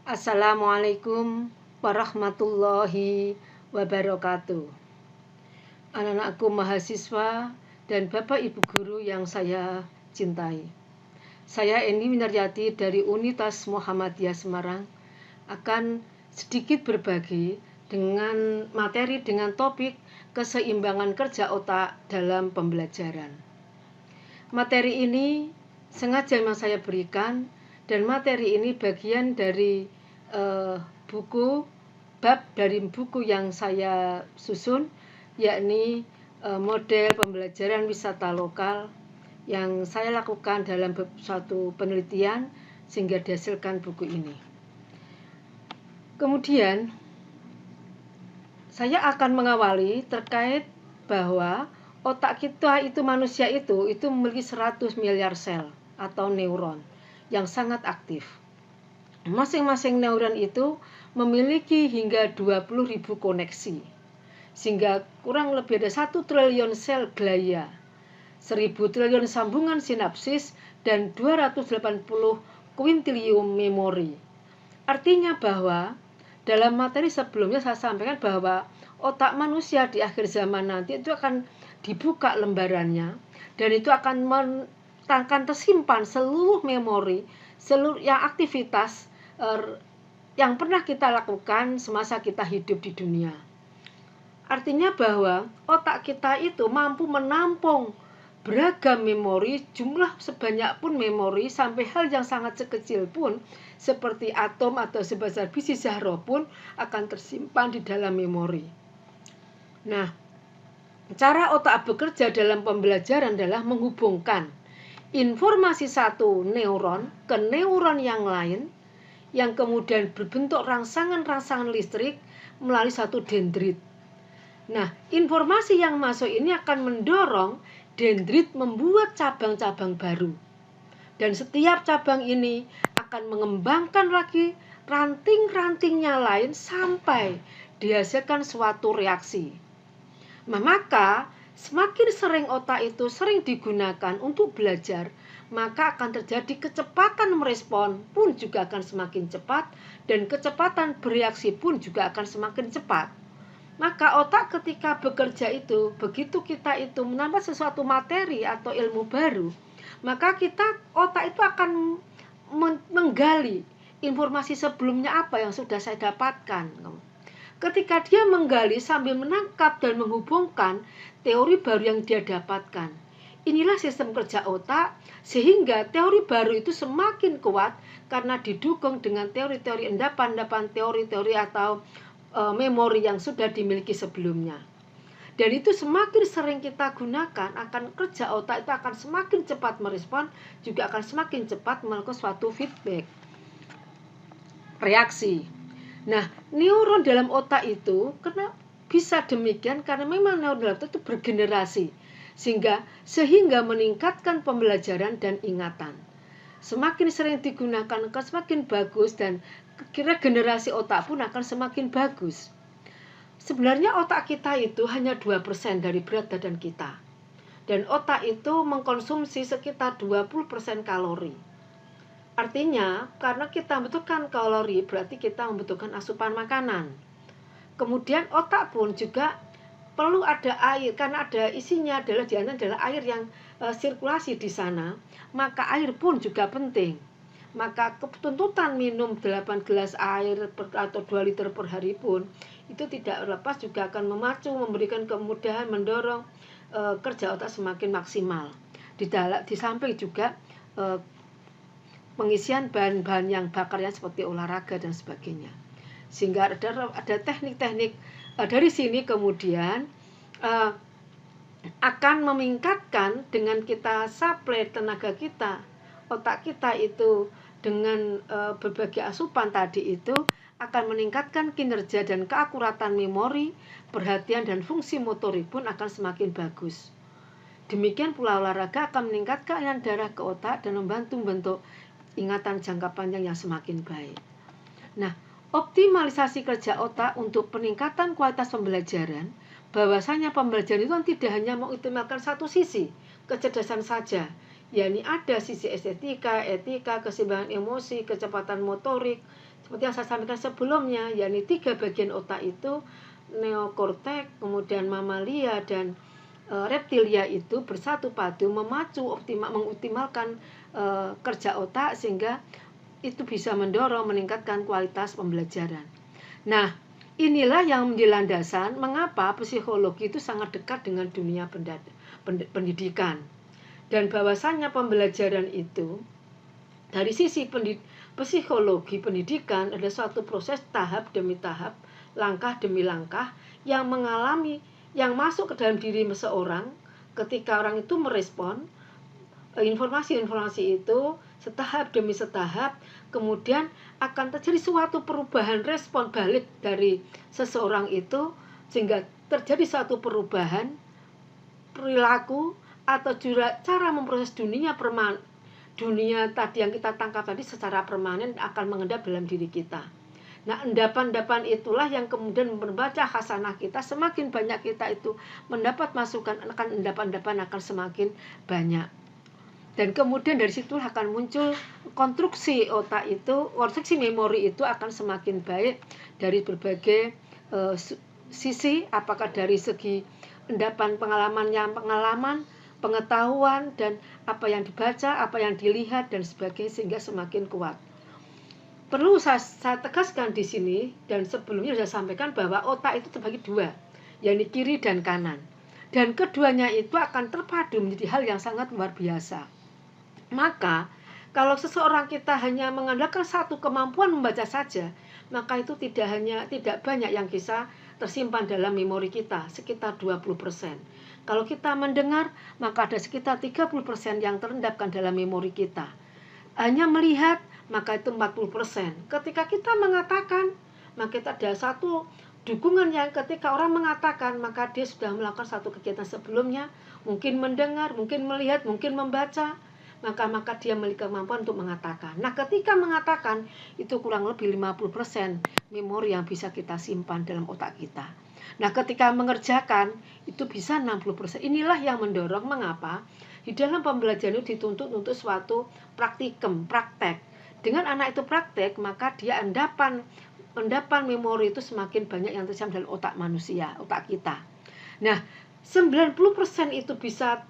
Assalamualaikum warahmatullahi wabarakatuh. Anak-anakku mahasiswa dan Bapak Ibu guru yang saya cintai. Saya Eni Winaryati dari Unitas Muhammadiyah Semarang akan sedikit berbagi dengan materi dengan topik keseimbangan kerja otak dalam pembelajaran. Materi ini sengaja memang saya berikan dan materi ini bagian dari bab dari buku yang saya susun, yakni model pembelajaran wisata lokal yang saya lakukan dalam suatu penelitian sehingga dihasilkan buku ini. Kemudian saya akan mengawali terkait bahwa otak kita itu, manusia itu memiliki 100 miliar sel atau neuron yang sangat aktif. Masing-masing neuron itu memiliki hingga 20.000 koneksi, sehingga kurang lebih ada 1 triliun sel glia, 1000 triliun sambungan sinapsis, dan 280 kuintilium memori. Artinya bahwa dalam materi sebelumnya saya sampaikan bahwa otak manusia di akhir zaman nanti itu akan dibuka lembarannya, dan itu akan tersimpan seluruh memori, seluruh yang aktivitas yang pernah kita lakukan semasa kita hidup di dunia. Artinya bahwa otak kita itu mampu menampung beragam memori, jumlah sebanyak pun memori, sampai hal yang sangat sekecil pun seperti atom atau sebesar biji Zahra pun akan tersimpan di dalam memori. Nah, cara otak bekerja dalam pembelajaran adalah menghubungkan informasi satu neuron ke neuron yang lain, yang kemudian berbentuk rangsangan-rangsangan listrik melalui satu dendrit. Nah, informasi yang masuk ini akan mendorong dendrit membuat cabang-cabang baru. Dan setiap cabang ini akan mengembangkan lagi ranting-rantingnya lain sampai dihasilkan suatu reaksi. Nah, maka semakin sering otak itu sering digunakan untuk belajar, maka akan terjadi kecepatan merespon pun juga akan semakin cepat, dan kecepatan bereaksi pun juga akan semakin cepat. Maka otak ketika bekerja itu, begitu kita itu menambah sesuatu materi atau ilmu baru, maka otak itu akan menggali informasi sebelumnya apa yang sudah saya dapatkan. Ketika dia menggali sambil menangkap dan menghubungkan teori baru yang dia dapatkan. Inilah sistem kerja otak, sehingga teori baru itu semakin kuat karena didukung dengan teori-teori endapan-endapan, teori-teori atau memori yang sudah dimiliki sebelumnya. Dan itu semakin sering kita gunakan, akan kerja otak itu akan semakin cepat merespon, juga akan semakin cepat melakukan suatu feedback, reaksi. Nah, neuron dalam otak itu kenapa bisa demikian? Karena memang neuron dalam otak itu bergenerasi, sehingga meningkatkan pembelajaran dan ingatan. Semakin sering digunakan akan semakin bagus, dan regenerasi otak pun akan semakin bagus. Sebenarnya otak kita itu hanya 2% dari berat badan kita. Dan otak itu mengkonsumsi sekitar 20% kalori. Artinya, karena kita membutuhkan kalori, berarti kita membutuhkan asupan makanan. Kemudian otak pun juga perlu ada air, karena ada isinya adalah air yang sirkulasi di sana, maka air pun juga penting. Maka tuntutan minum 8 gelas air atau 2 liter per hari pun itu tidak lepas juga akan memacu, memberikan kemudahan, mendorong kerja otak semakin maksimal. Di samping juga pengisian bahan-bahan yang bakarnya seperti olahraga dan sebagainya. Sehingga ada teknik-teknik dari sini kemudian akan meningkatkan dengan kita suplai tenaga kita, otak kita itu dengan berbagai asupan tadi itu akan meningkatkan kinerja dan keakuratan memori, perhatian, dan fungsi motorik pun akan semakin bagus. Demikian pula olahraga akan meningkatkan aliran darah ke otak dan membantu membentuk ingatan jangka panjang yang semakin baik. Nah, optimalisasi kerja otak untuk peningkatan kualitas pembelajaran, bahwasanya pembelajaran itu tidak hanya mengoptimalkan satu sisi kecerdasan saja, yakni ada sisi estetika, etika, keseimbangan emosi, kecepatan motorik, seperti yang saya sampaikan sebelumnya, yakni 3 bagian otak itu, neokortek, kemudian mamalia dan reptilia itu bersatu padu mengoptimalkan kerja otak sehingga itu bisa mendorong meningkatkan kualitas pembelajaran. Nah, inilah yang menjadi landasan mengapa psikologi itu sangat dekat dengan dunia pendidikan. Dan bahwasannya pembelajaran itu dari sisi psikologi pendidikan ada suatu proses tahap demi tahap, langkah demi langkah yang masuk ke dalam diri seseorang ketika orang itu merespon informasi-informasi itu setahap demi setahap, kemudian akan terjadi suatu perubahan respon balik dari seseorang itu sehingga terjadi suatu perubahan perilaku atau juga cara memproses dunia tadi yang kita tangkap tadi secara permanen akan mengendap dalam diri kita. Nah, endapan-endapan itulah yang kemudian membaca khasanah kita, semakin banyak kita itu mendapat masukan, akan endapan-endapan akan semakin banyak. Dan kemudian dari situ akan muncul konstruksi otak itu, konstruksi memori itu akan semakin baik dari berbagai sisi, apakah dari segi endapan pengalaman, pengetahuan, dan apa yang dibaca, apa yang dilihat, dan sebagainya, sehingga semakin kuat. Perlu saya tegaskan di sini, dan sebelumnya saya sampaikan bahwa otak itu terbagi dua, yakni kiri dan kanan. Dan keduanya itu akan terpadu menjadi hal yang sangat luar biasa. Maka, kalau seseorang kita hanya mengandalkan satu kemampuan membaca saja, maka itu tidak banyak yang bisa tersimpan dalam memori kita, sekitar 20%. Kalau kita mendengar, maka ada sekitar 30% yang terendapkan dalam memori kita. Hanya melihat, maka itu 40%. Ketika kita mengatakan, maka kita ada satu dukungan yang ketika orang mengatakan, maka dia sudah melakukan satu kegiatan sebelumnya, mungkin mendengar, mungkin melihat, mungkin membaca, maka dia memiliki kemampuan untuk mengatakan. Nah, ketika mengatakan, itu kurang lebih 50% memori yang bisa kita simpan dalam otak kita. Nah, ketika mengerjakan, itu bisa 60%. Inilah yang mendorong mengapa di dalam pembelajaran itu dituntut untuk suatu praktek. Dengan anak itu praktek, maka dia endapan memori itu semakin banyak yang tersimpan dalam otak manusia, otak kita. Nah, 90% itu bisa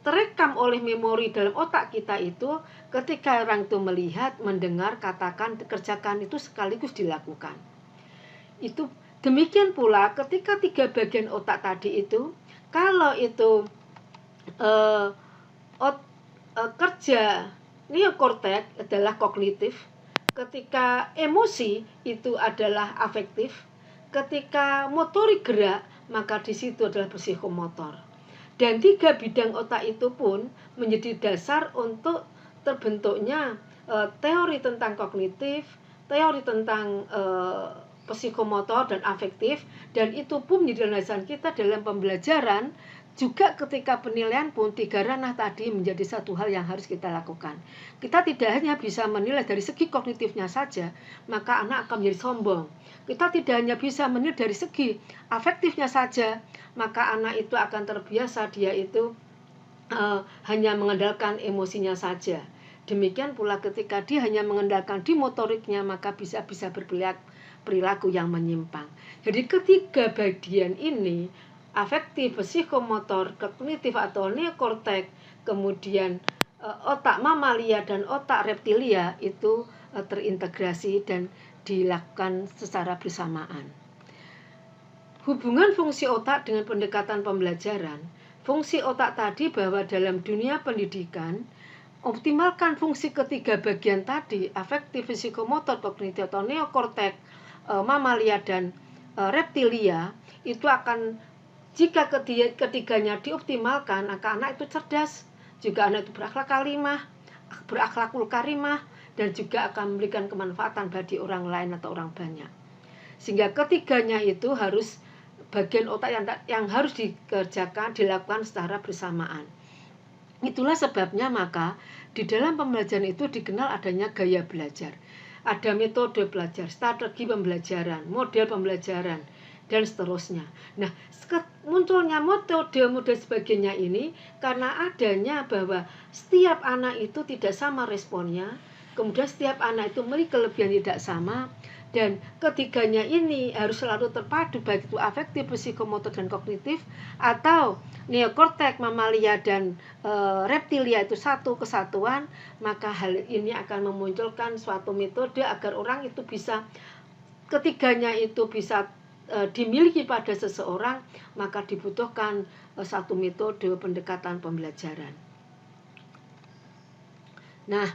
terekam oleh memori dalam otak kita itu ketika orang itu melihat, mendengar, katakan, kerjakan itu sekaligus dilakukan. Itu demikian pula ketika 3 bagian otak tadi itu, kalau itu kerja neokortek adalah kognitif, ketika emosi itu adalah afektif, ketika motorik gerak maka di situ adalah psikomotor. Dan 3 bidang otak itu pun menjadi dasar untuk terbentuknya teori tentang kognitif, teori tentang psikomotor dan afektif, dan itu pun menjadi landasan kita dalam pembelajaran. Juga ketika penilaian pun 3 ranah tadi menjadi satu hal yang harus kita lakukan. Kita tidak hanya bisa menilai dari segi kognitifnya saja, maka anak akan menjadi sombong. Kita tidak hanya bisa menilai dari segi afektifnya saja, maka anak itu akan terbiasa dia itu hanya mengandalkan emosinya saja. Demikian pula ketika dia hanya mengandalkan di motoriknya, maka bisa perilaku yang menyimpang. Jadi ketiga bagian ini, afektif, psikomotor, kognitif atau neokortek, kemudian otak mamalia dan otak reptilia itu terintegrasi dan dilakukan secara bersamaan. Hubungan fungsi otak dengan pendekatan pembelajaran. Fungsi otak tadi bahwa dalam dunia pendidikan, optimalkan fungsi ketiga bagian tadi, afektif, psikomotor, kognitif atau neokortek, mamalia dan reptilia, itu akan, jika ketiganya dioptimalkan, maka anak itu cerdas, juga anak itu berakhlakul karimah, dan juga akan memberikan kemanfaatan bagi orang lain atau orang banyak. Sehingga ketiganya itu harus bagian otak yang harus dilakukan secara bersamaan. Itulah sebabnya maka di dalam pembelajaran itu dikenal adanya gaya belajar. Ada metode belajar, strategi pembelajaran, model pembelajaran, dan seterusnya. Nah, munculnya metode sebagainya ini karena adanya bahwa setiap anak itu tidak sama responnya, Kemudian setiap anak itu memiliki kelebihan tidak sama, dan ketiganya ini harus selalu terpadu, baik itu afektif, psikomotor, dan kognitif, atau neokortek, mamalia, dan reptilia itu satu kesatuan. Maka hal ini akan memunculkan suatu metode agar orang itu bisa, ketiganya itu bisa dimiliki pada seseorang. Maka dibutuhkan satu metode pendekatan pembelajaran. Nah,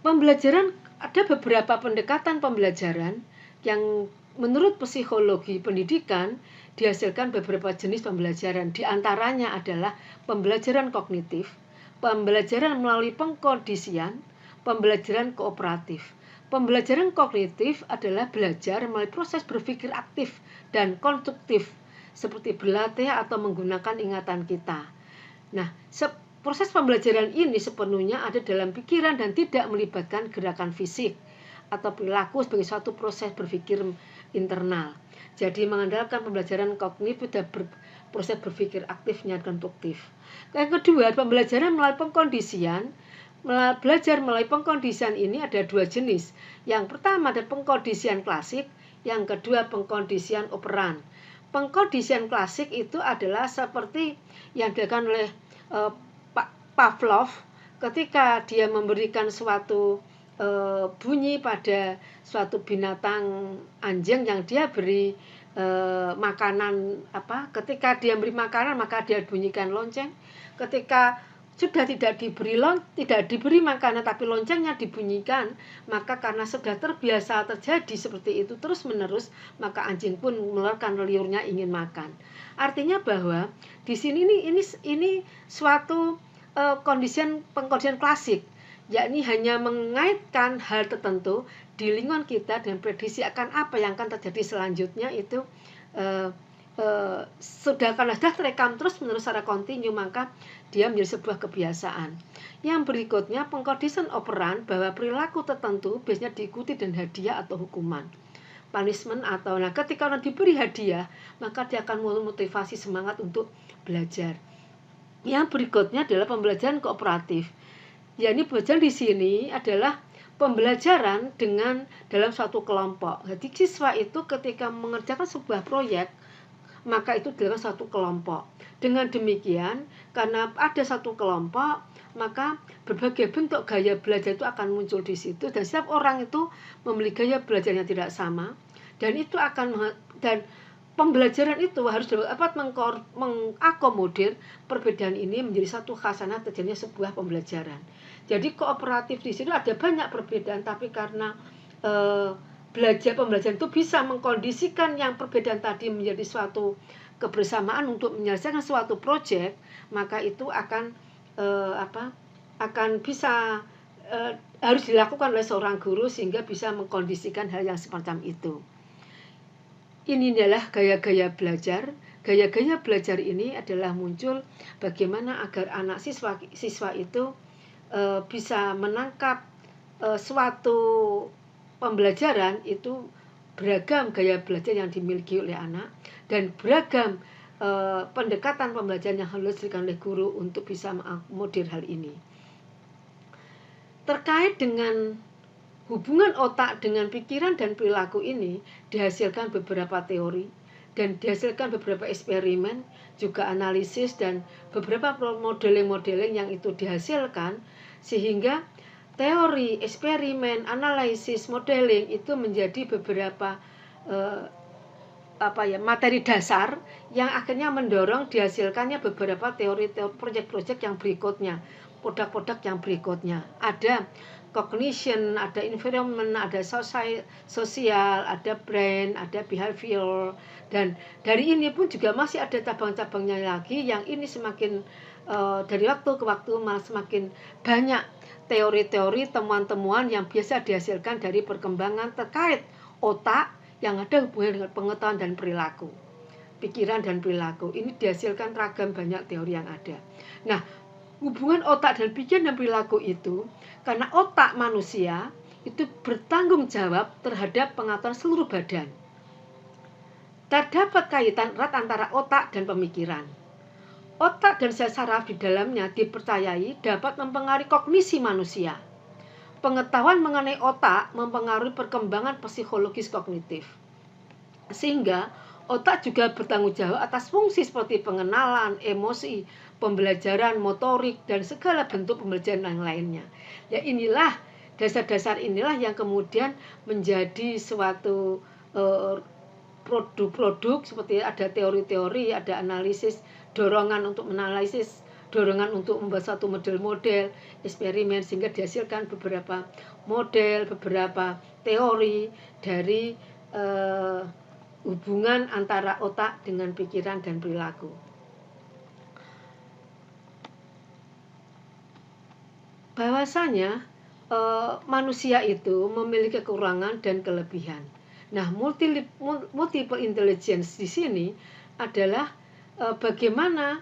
pembelajaran, ada beberapa pendekatan pembelajaran yang menurut psikologi pendidikan dihasilkan beberapa jenis pembelajaran. Di antaranya adalah pembelajaran kognitif, pembelajaran melalui pengkondisian, pembelajaran kooperatif. Pembelajaran kognitif adalah belajar melalui proses berpikir aktif dan konstruktif, seperti berlatih atau menggunakan ingatan kita. Nah, proses pembelajaran ini sepenuhnya ada dalam pikiran dan tidak melibatkan gerakan fisik atau perilaku sebagai suatu proses berpikir internal. Jadi mengandalkan pembelajaran kognitif dan proses berpikir aktifnya konstruktif. Yang kedua, pembelajaran melalui pengkondisian. Belajar melalui pengkondisian ini ada dua jenis. Yang pertama ada pengkondisian klasik, yang kedua pengkondisian operan. Pengkondisian klasik itu adalah seperti yang dilakukan oleh Pavlov ketika dia memberikan suatu bunyi pada suatu binatang anjing yang dia beri makanan ketika dia beri makanan maka dia bunyikan lonceng. Ketika sudah tidak diberi makanan tapi loncengnya dibunyikan, maka karena sudah terbiasa terjadi seperti itu terus menerus, maka anjing pun mengeluarkan liurnya ingin makan. Artinya bahwa di sini ini suatu pengkondisian klasik, yakni hanya mengaitkan hal tertentu di lingkungan kita dan prediksi akan apa yang akan terjadi selanjutnya itu sudah terekam terus menerus secara kontinu, maka dia menjadi sebuah kebiasaan. Yang berikutnya pengkondisian operan, bahwa perilaku tertentu biasanya diikuti dengan hadiah atau hukuman, punishment atau ketika orang diberi hadiah maka dia akan memotivasi semangat untuk belajar. Yang berikutnya adalah pembelajaran kooperatif. Yakni pembelajaran di sini adalah pembelajaran dalam suatu kelompok. Jadi siswa itu ketika mengerjakan sebuah proyek maka itu dalam satu kelompok. Dengan demikian, karena ada satu kelompok, maka berbagai bentuk gaya belajar itu akan muncul di situ, dan setiap orang itu memiliki gaya belajar yang tidak sama, dan pembelajaran itu harus dapat mengakomodir perbedaan ini menjadi satu khasanah terjadinya sebuah pembelajaran. Jadi kooperatif di situ ada banyak perbedaan, tapi karena pembelajaran itu bisa mengkondisikan yang perbedaan tadi menjadi suatu kebersamaan untuk menyelesaikan suatu proyek, maka itu akan bisa harus dilakukan oleh seorang guru sehingga bisa mengkondisikan hal yang semacam itu. Ini adalah gaya-gaya belajar. Gaya-gaya belajar ini adalah muncul bagaimana agar anak siswa itu bisa menangkap suatu pembelajaran itu beragam gaya belajar yang dimiliki oleh anak dan beragam pendekatan pembelajaran yang harus diberikan oleh guru untuk bisa mengakomodir hal ini. Terkait dengan hubungan otak dengan pikiran dan perilaku ini dihasilkan beberapa teori dan dihasilkan beberapa eksperimen, juga analisis dan beberapa modeling-modeling yang itu dihasilkan, sehingga teori, eksperimen, analisis, modeling itu menjadi beberapa materi dasar yang akhirnya mendorong dihasilkannya beberapa teori proyek-proyek yang berikutnya, produk-produk yang berikutnya. Ada cognition, ada environment, ada sosial, ada brain, ada behavior, dan dari ini pun juga masih ada cabang-cabangnya lagi yang ini semakin dari waktu ke waktu malah semakin banyak teori-teori, temuan-temuan yang biasa dihasilkan dari perkembangan terkait otak yang ada hubungan dengan pengetahuan dan perilaku, pikiran dan perilaku. Ini dihasilkan ragam banyak teori yang ada. Nah, hubungan otak dan pikiran dan perilaku itu, karena otak manusia itu bertanggung jawab terhadap pengetahuan seluruh badan. Terdapat kaitan erat antara otak dan pemikiran. Otak dan sel saraf di dalamnya dipercayai dapat mempengaruhi kognisi manusia. pengetahuan mengenai otak mempengaruhi perkembangan psikologis kognitif. Sehingga otak juga bertanggung jawab atas fungsi seperti pengenalan, emosi, pembelajaran, motorik, dan segala bentuk pembelajaran yang lainnya. Ya inilah dasar-dasar inilah yang kemudian menjadi suatu produk-produk seperti ada teori-teori, ada analisis, dorongan untuk menanalisis, dorongan untuk membuat satu model-model, eksperimen sehingga dihasilkan beberapa model, beberapa teori dari hubungan antara otak dengan pikiran dan perilaku. Bahwasanya manusia itu memiliki kekurangan dan kelebihan. Nah, multiple intelligence di sini adalah bagaimana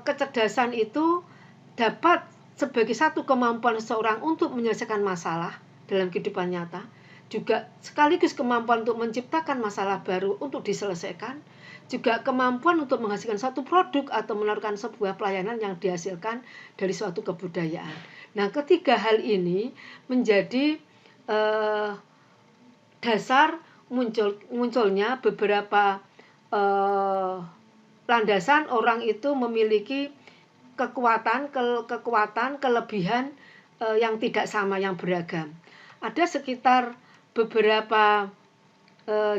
kecerdasan itu dapat sebagai satu kemampuan seseorang untuk menyelesaikan masalah dalam kehidupan nyata, juga sekaligus kemampuan untuk menciptakan masalah baru untuk diselesaikan, juga kemampuan untuk menghasilkan satu produk atau menawarkan sebuah pelayanan yang dihasilkan dari suatu kebudayaan. Nah, ketiga hal ini menjadi dasar munculnya beberapa landasan orang itu memiliki kekuatan, kelebihan yang tidak sama, yang beragam. Ada sekitar beberapa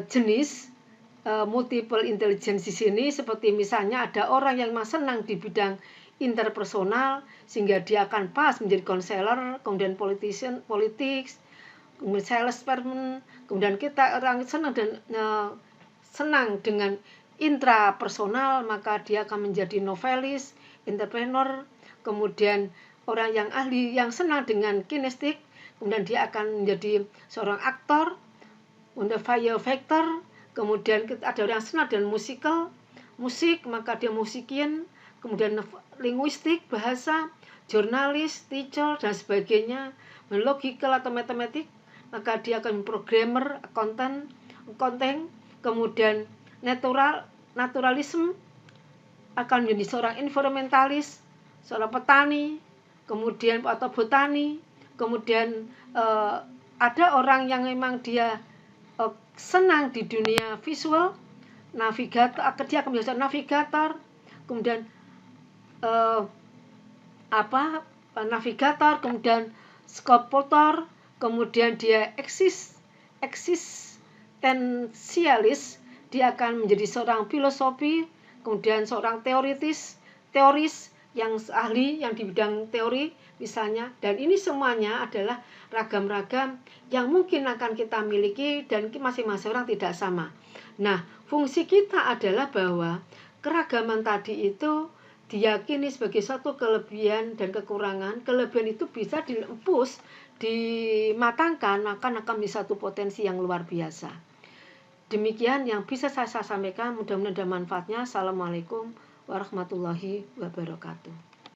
jenis multiple intelligence di sini, seperti misalnya ada orang yang memang senang di bidang interpersonal sehingga dia akan pas menjadi konselor, kemudian politics, kemudian salesperson, kemudian kita orang senang dengan intrapersonal, maka dia akan menjadi novelis, entrepreneur, kemudian orang yang ahli yang senang dengan kinestik, kemudian dia akan menjadi seorang aktor, kemudian firefighter, kemudian ada orang yang senang dengan musik, maka dia musikian, kemudian linguistik, bahasa, jurnalis, teacher, dan sebagainya, logical atau matematik, maka dia akan programmer, accountant, kemudian naturalism akan menjadi seorang environmentalis, seorang petani, kemudian atau botani, kemudian ada orang yang memang dia senang di dunia visual, navigator, dia akan menjadi navigator, kemudian navigator, kemudian sculptor, kemudian dia eksistensialis, dia akan menjadi seorang filosofi, kemudian seorang teoris yang ahli yang di bidang teori misalnya. Dan ini semuanya adalah ragam-ragam yang mungkin akan kita miliki dan masing-masing orang tidak sama. Nah, fungsi kita adalah bahwa keragaman tadi itu diyakini sebagai satu kelebihan dan kekurangan. Kelebihan itu bisa diempus, dimatangkan, maka akan menjadi satu potensi yang luar biasa. Demikian yang bisa saya sampaikan, mudah-mudahan ada manfaatnya. Assalamualaikum warahmatullahi wabarakatuh.